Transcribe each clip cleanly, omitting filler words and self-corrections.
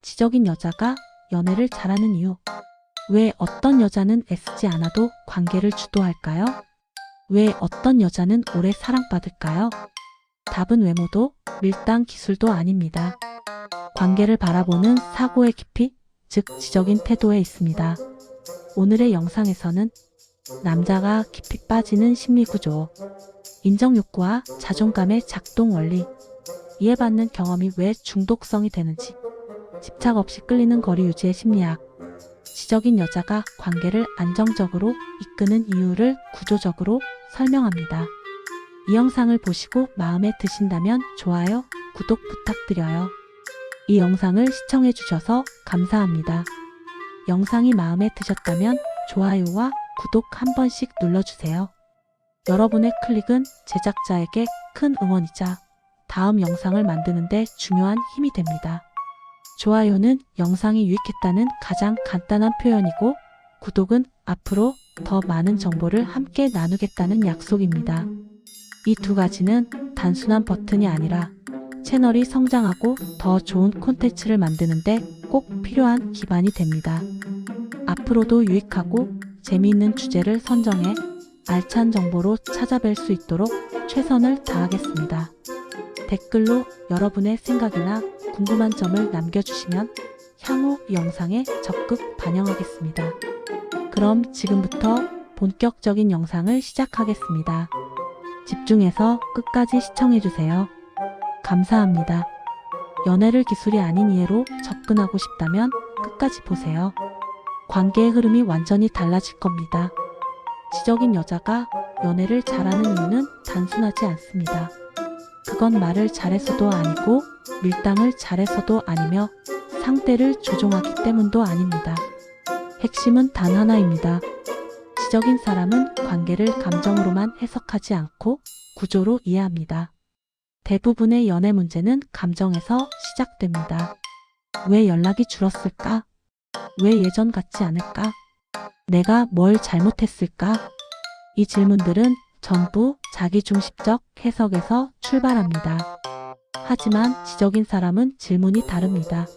지적인 여자가 연애를 잘하는 이유. 왜 어떤 여자는 애쓰지 않아도 관계를 주도할까요? 왜 어떤 여자는 오래 사랑받을까요? 답은 외모도 밀당 기술도 아닙니다. 관계를 바라보는 사고의 깊이, 즉 지적인 태도에 있습니다. 오늘의 영상에서는 남자가 깊이 빠지는 심리구조, 인정욕구와 자존감의 작동 원리, 이해받는 경험이 왜 중독성이 되는지, 집착 없이 끌리는 거리 유지의 심리학, 지적인 여자가 관계를 안정적으로 이끄는 이유를 구조적으로 설명합니다. 이 영상을 보시고 마음에 드신다면 좋아요, 구독 부탁드려요. 이 영상을 시청해 주셔서 감사합니다. 영상이 마음에 드셨다면 좋아요와 구독 한 번씩 눌러주세요. 여러분의 클릭은 제작자에게 큰 응원이자 다음 영상을 만드는 데 중요한 힘이 됩니다. 좋아요는 영상이 유익했다는 가장 간단한 표현이고, 구독은 앞으로 더 많은 정보를 함께 나누겠다는 약속입니다. 이 두 가지는 단순한 버튼이 아니라 채널이 성장하고 더 좋은 콘텐츠를 만드는데 꼭 필요한 기반이 됩니다. 앞으로도 유익하고 재미있는 주제를 선정해 알찬 정보로 찾아뵐 수 있도록 최선을 다하겠습니다. 댓글로 여러분의 생각이나 궁금한 점을 남겨주시면 향후 영상에 적극 반영하겠습니다. 그럼 지금부터 본격적인 영상을 시작하겠습니다. 집중해서 끝까지 시청해주세요. 감사합니다. 연애를 기술이 아닌 이해로 접근하고 싶다면 끝까지 보세요. 관계의 흐름이 완전히 달라질 겁니다. 지적인 여자가 연애를 잘하는 이유는 단순하지 않습니다. 그건 말을 잘해서도 아니고 밀당을 잘해서도 아니며 상대를 조종하기 때문도 아닙니다. 핵심은 단 하나입니다. 지적인 사람은 관계를 감정으로만 해석하지 않고 구조로 이해합니다. 대부분의 연애 문제는 감정에서 시작됩니다. 왜 연락이 줄었을까? 왜 예전 같지 않을까? 내가 뭘 잘못했을까? 이 질문들은 전부 자기중심적 해석에서 출발합니다. 하지만 지적인 사람은 질문이 다릅니다.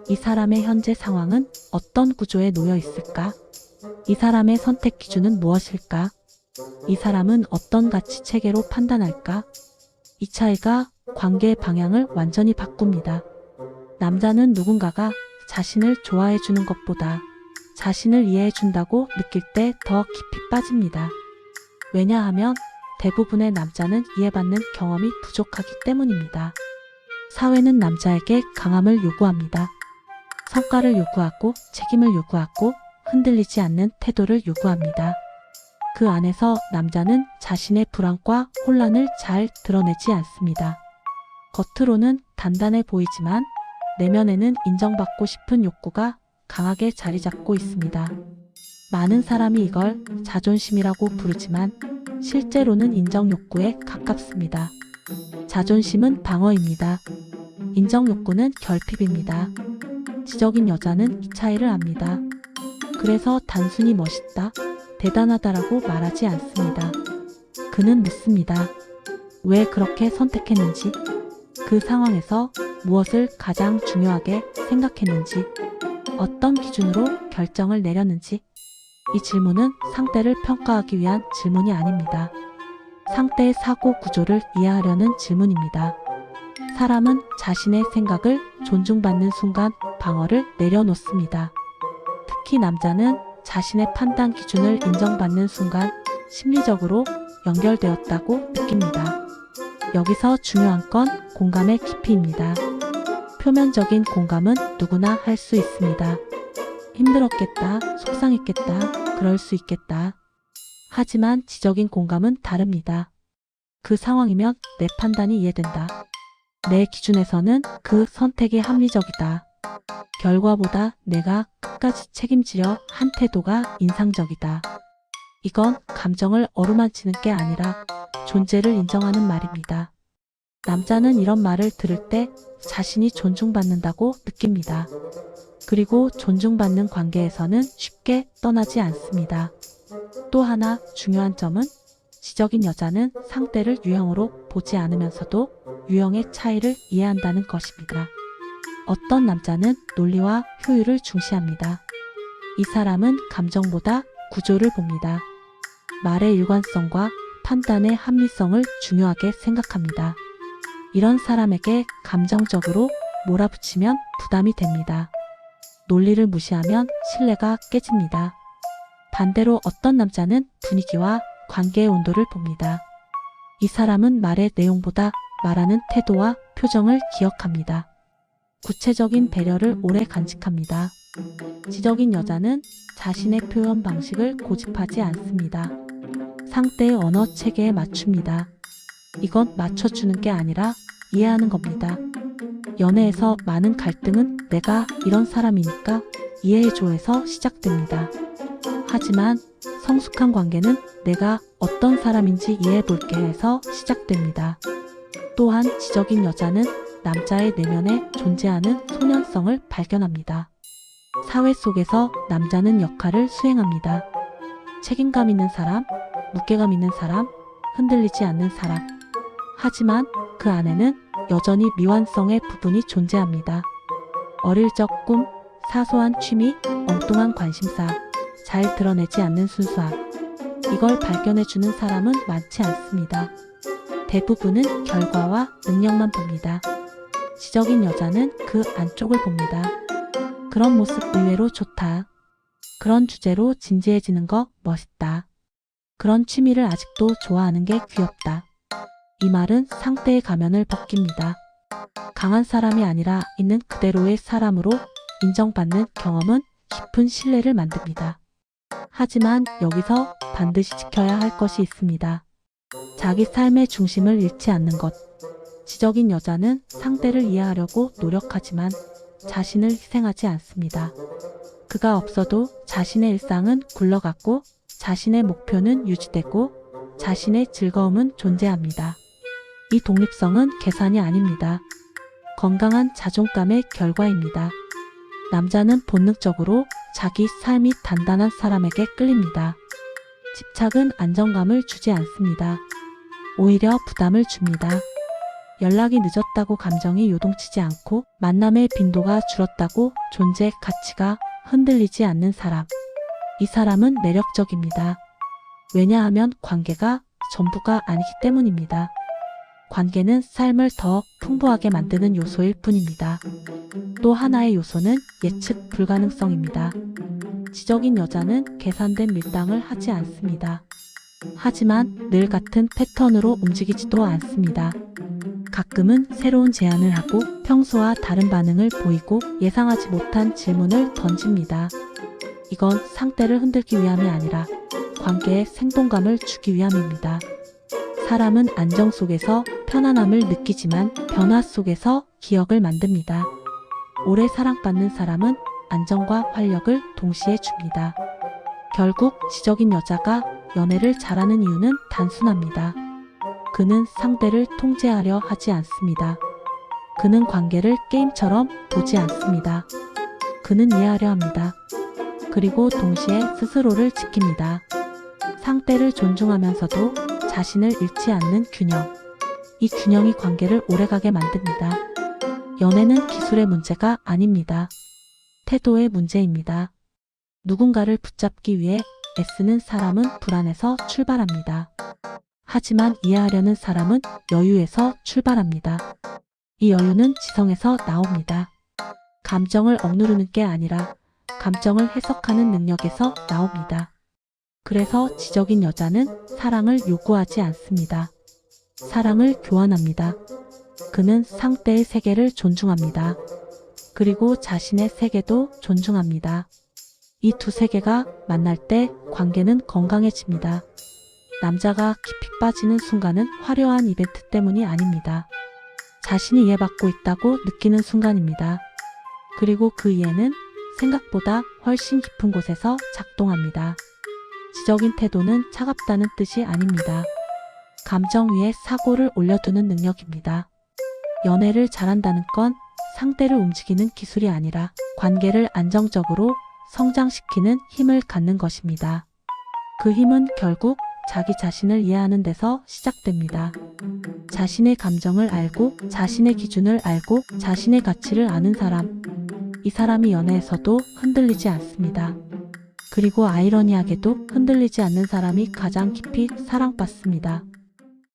이 사람의 현재 상황은 어떤 구조에 놓여 있을까? 이 사람의 선택 기준은 무엇일까? 이 사람은 어떤 가치 체계로 판단할까? 이 차이가 관계의 방향을 완전히 바꿉니다. 남자는 누군가가 자신을 좋아해 주는 것보다 자신을 이해해 준다고 느낄 때 더 깊이 빠집니다. 왜냐하면 대부분의 남자는 이해받는 경험이 부족하기 때문입니다. 사회는 남자에게 강함을 요구합니다. 성과를 요구하고 책임을 요구하고 흔들리지 않는 태도를 요구합니다. 그 안에서 남자는 자신의 불안과 혼란을 잘 드러내지 않습니다. 겉으로는 단단해 보이지만 내면에는 인정받고 싶은 욕구가 강하게 자리 잡고 있습니다. 많은 사람이 이걸 자존심이라고 부르지만 실제로는 인정 욕구에 가깝습니다. 자존심은 방어입니다. 인정 욕구는 결핍입니다. 지적인 여자는 이 차이를 압니다. 그래서 단순히 멋있다, 대단하다라고 말하지 않습니다. 그는 묻습니다. 왜 그렇게 선택했는지, 그 상황에서 무엇을 가장 중요하게 생각했는지, 어떤 기준으로 결정을 내렸는지. 이 질문은 상대를 평가하기 위한 질문이 아닙니다. 상대의 사고 구조를 이해하려는 질문입니다. 사람은 자신의 생각을 존중받는 순간 방어를 내려놓습니다. 특히 남자는 자신의 판단 기준을 인정받는 순간 심리적으로 연결되었다고 느낍니다. 여기서 중요한 건 공감의 깊이입니다. 표면적인 공감은 누구나 할 수 있습니다. 힘들었겠다, 속상했겠다, 그럴 수 있겠다. 하지만 지적인 공감은 다릅니다. 그 상황이면 내 판단이 이해된다. 내 기준에서는 그 선택이 합리적이다. 결과보다 내가 끝까지 책임지려 한 태도가 인상적이다. 이건 감정을 어루만지는 게 아니라 존재를 인정하는 말입니다. 남자는 이런 말을 들을 때 자신이 존중받는다고 느낍니다. 그리고 존중받는 관계에서는 쉽게 떠나지 않습니다. 또 하나 중요한 점은 지적인 여자는 상대를 유형으로 보지 않으면서도 유형의 차이를 이해한다는 것입니다. 어떤 남자는 논리와 효율을 중시합니다. 이 사람은 감정보다 구조를 봅니다. 말의 일관성과 판단의 합리성을 중요하게 생각합니다. 이런 사람에게 감정적으로 몰아붙이면 부담이 됩니다. 논리를 무시하면 신뢰가 깨집니다. 반대로 어떤 남자는 분위기와 관계의 온도를 봅니다. 이 사람은 말의 내용보다 말하는 태도와 표정을 기억합니다. 구체적인 배려를 오래 간직합니다. 지적인 여자는 자신의 표현 방식을 고집하지 않습니다. 상대의 언어 체계에 맞춥니다. 이건 맞춰주는 게 아니라 이해하는 겁니다. 연애에서 많은 갈등은 내가 이런 사람이니까 이해해줘에서 시작됩니다. 하지만 성숙한 관계는 내가 어떤 사람인지 이해해볼게 해서 시작됩니다. 또한 지적인 여자는 남자의 내면에 존재하는 소년성을 발견합니다. 사회 속에서 남자는 역할을 수행합니다. 책임감 있는 사람, 무게감 있는 사람, 흔들리지 않는 사람. 하지만 그 안에는 여전히 미완성의 부분이 존재합니다. 어릴 적 꿈, 사소한 취미, 엉뚱한 관심사, 잘 드러내지 않는 순수함. 이걸 발견해주는 사람은 많지 않습니다. 대부분은 결과와 능력만 봅니다. 지적인 여자는 그 안쪽을 봅니다. 그런 모습 의외로 좋다. 그런 주제로 진지해지는 거 멋있다. 그런 취미를 아직도 좋아하는 게 귀엽다. 이 말은 상대의 가면을 벗깁니다. 강한 사람이 아니라 있는 그대로의 사람으로 인정받는 경험은 깊은 신뢰를 만듭니다. 하지만 여기서 반드시 지켜야 할 것이 있습니다. 자기 삶의 중심을 잃지 않는 것. 지적인 여자는 상대를 이해하려고 노력하지만 자신을 희생하지 않습니다. 그가 없어도 자신의 일상은 굴러갔고 자신의 목표는 유지되고 자신의 즐거움은 존재합니다. 이 독립성은 계산이 아닙니다. 건강한 자존감의 결과입니다. 남자는 본능적으로 자기 삶이 단단한 사람에게 끌립니다. 집착은 안정감을 주지 않습니다. 오히려 부담을 줍니다. 연락이 늦었다고 감정이 요동치지 않고 만남의 빈도가 줄었다고 존재의 가치가 흔들리지 않는 사람. 이 사람은 매력적입니다. 왜냐하면 관계가 전부가 아니기 때문입니다. 관계는 삶을 더 풍부하게 만드는 요소일 뿐입니다. 또 하나의 요소는 예측 불가능성입니다. 지적인 여자는 계산된 밀당을 하지 않습니다. 하지만 늘 같은 패턴으로 움직이지도 않습니다. 가끔은 새로운 제안을 하고 평소와 다른 반응을 보이고 예상하지 못한 질문을 던집니다. 이건 상대를 흔들기 위함이 아니라 관계에 생동감을 주기 위함입니다. 사람은 안정 속에서 편안함을 느끼지만 변화 속에서 기억을 만듭니다. 오래 사랑받는 사람은 안정과 활력을 동시에 줍니다. 결국 지적인 여자가 연애를 잘하는 이유는 단순합니다. 그는 상대를 통제하려 하지 않습니다. 그는 관계를 게임처럼 보지 않습니다. 그는 이해하려 합니다. 그리고 동시에 스스로를 지킵니다. 상대를 존중하면서도 자신을 잃지 않는 균형. 이 균형이 관계를 오래가게 만듭니다. 연애는 기술의 문제가 아닙니다. 태도의 문제입니다. 누군가를 붙잡기 위해 애쓰는 사람은 불안해서 출발합니다. 하지만 이해하려는 사람은 여유에서 출발합니다. 이 여유는 지성에서 나옵니다. 감정을 억누르는 게 아니라 감정을 해석하는 능력에서 나옵니다. 그래서 지적인 여자는 사랑을 요구하지 않습니다. 사랑을 교환합니다. 그는 상대의 세계를 존중합니다. 그리고 자신의 세계도 존중합니다. 이 두 세계가 만날 때 관계는 건강해집니다. 남자가 깊이 빠지는 순간은 화려한 이벤트 때문이 아닙니다. 자신이 이해받고 있다고 느끼는 순간입니다. 그리고 그 이해는 생각보다 훨씬 깊은 곳에서 작동합니다. 지적인 태도는 차갑다는 뜻이 아닙니다. 감정 위에 사고를 올려두는 능력입니다. 연애를 잘한다는 건 상대를 움직이는 기술이 아니라 관계를 안정적으로 성장시키는 힘을 갖는 것입니다. 그 힘은 결국 자기 자신을 이해하는 데서 시작됩니다. 자신의 감정을 알고, 자신의 기준을 알고, 자신의 가치를 아는 사람. 이 사람이 연애에서도 흔들리지 않습니다. 그리고 아이러니하게도 흔들리지 않는 사람이 가장 깊이 사랑받습니다.